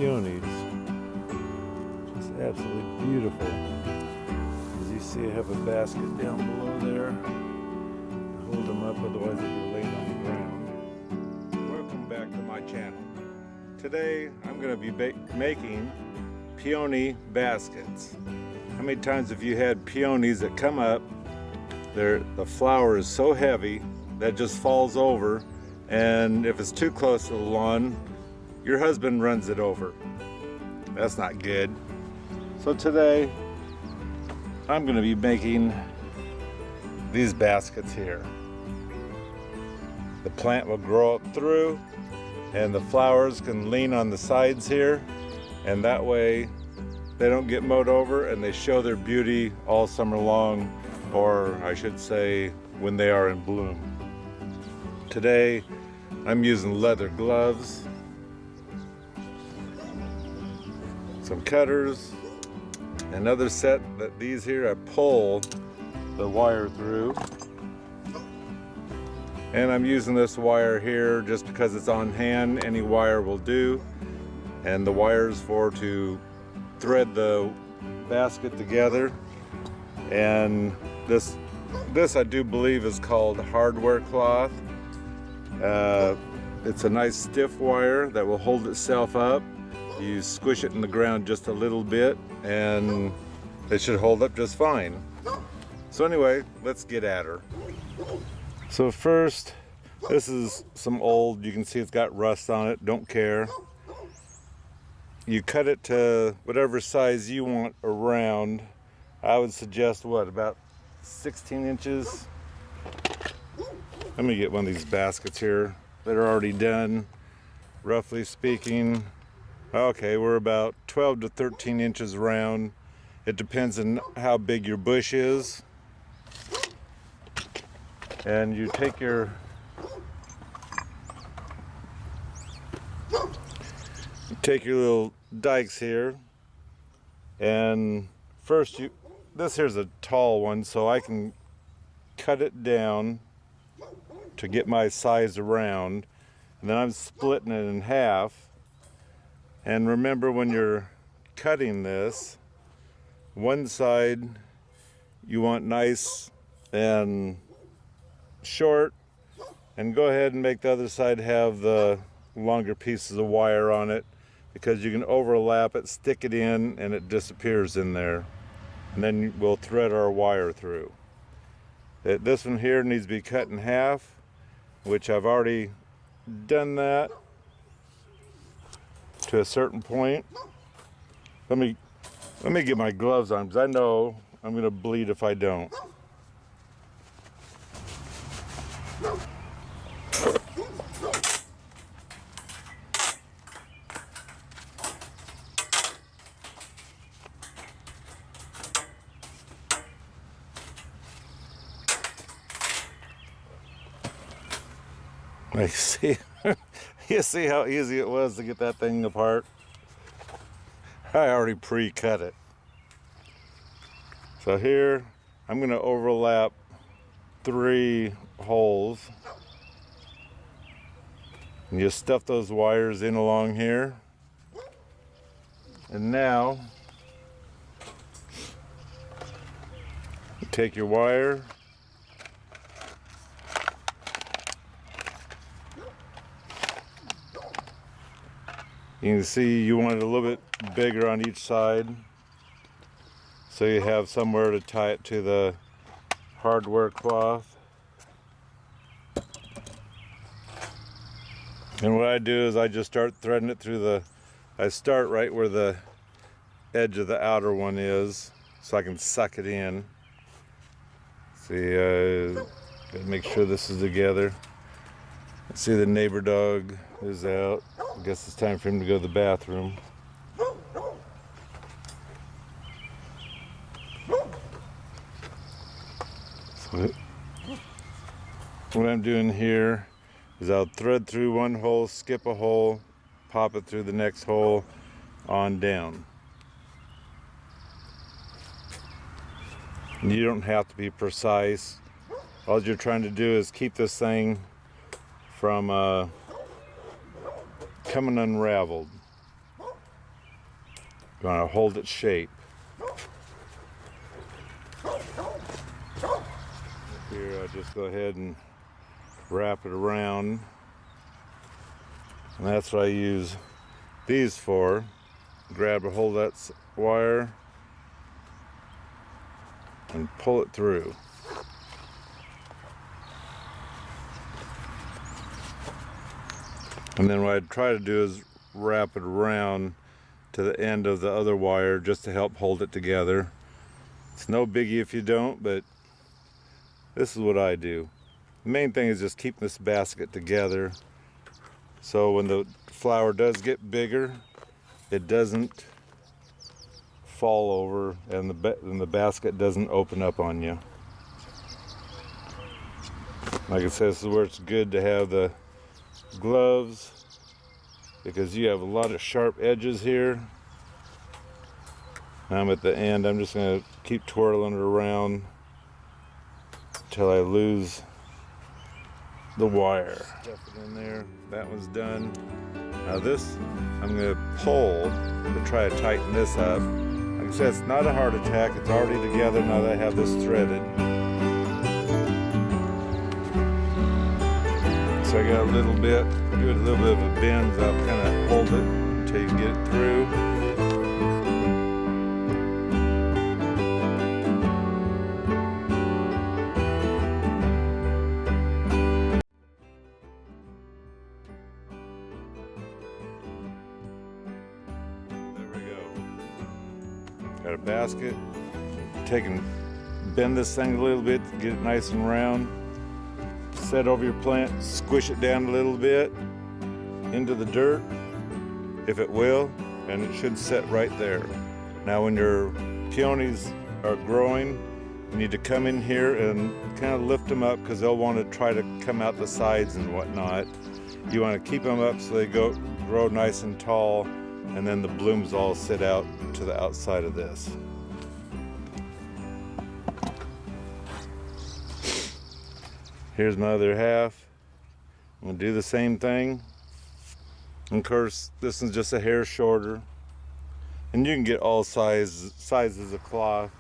peonies. Just absolutely beautiful. As you see, I have a basket down below there. Hold them up, otherwise they'll be laying on the ground. Welcome back to my channel. Today I'm going to be making peony baskets. How many times have you had peonies that come up, the flower is so heavy that it just falls over, and if it's too close to the lawn, your husband runs it over. That's not good. So today I'm going to be making these baskets here. The plant will grow up through, and the flowers can lean on the sides here, and that way they don't get mowed over and they show their beauty all summer long, or I should say when they are in bloom. Today I'm using leather gloves, some cutters, another set that these here I pull the wire through, and I'm using this wire here just because it's on hand. Any wire will do, and the wires for to thread the basket together. And this I do believe is called hardware cloth. It's a nice stiff wire that will hold itself up. You squish it in the ground just a little bit and it should hold up just fine. So anyway, let's get at her. So first, this is some old, you can see it's got rust on it, don't care. You cut it to whatever size you want around. I would suggest what, about 16 inches? Let me get one of these baskets here that are already done, roughly speaking. Okay, we're about 12 to 13 inches round. It depends on how big your bush is. And you take your little dikes here, and first this here's a tall one, so I can cut it down to get my size around, and then I'm splitting it in half. And remember, when you're cutting this, one side you want nice and short, and go ahead and make the other side have the longer pieces of wire on it, because you can overlap it, stick it in, and it disappears in there. And then we'll thread our wire through. This one here needs to be cut in half, which I've already done that to a certain point. Let me get my gloves on, because I know I'm going to bleed if I don't. I see. You see how easy it was to get that thing apart? I already pre-cut it. So here I'm going to overlap 3 holes, and you stuff those wires in along here. And now you take your wire, you can see you want it a little bit bigger on each side, so you have somewhere to tie it to the hardware cloth. And what I do is I just start threading it through I start right where the edge of the outer one is, so I can suck it in. See, gotta make sure this is together. See, the neighbor dog is out. I guess it's time for him to go to the bathroom. So what I'm doing here is I'll thread through one hole, skip a hole, pop it through the next hole, on down. And you don't have to be precise. All you're trying to do is keep this thing from coming unraveled. You want to hold its shape. Here, I'll just go ahead and wrap it around. And that's what I use these for. Grab a hold of that wire and pull it through. And then what I'd try to do is wrap it around to the end of the other wire just to help hold it together. It's no biggie if you don't, but this is what I do. The main thing is just keeping this basket together so when the flower does get bigger, it doesn't fall over and the basket doesn't open up on you. Like I said, this is where it's good to have the gloves because you have a lot of sharp edges here. I'm at the end. I'm just going to keep twirling it around until I lose the wire. Stuff it in there. That one's done. Now this, I'm going to pull to try to tighten this up. Like I said, it's not a heart attack. It's already together now that I have this threaded. So I got a little bit, give it a little bit of a bend, so I'll kind of hold it until you can get it through. There we go. Got a basket. Bend this thing a little bit to get it nice and round. Set over your plant, squish it down a little bit into the dirt, if it will, and it should set right there. Now when your peonies are growing, you need to come in here and kind of lift them up because they'll want to try to come out the sides and whatnot. You want to keep them up so they grow nice and tall, and then the blooms all sit out to the outside of this. Here's my other half. I'm gonna do the same thing. And of course, this is just a hair shorter. And you can get all sizes of cloth.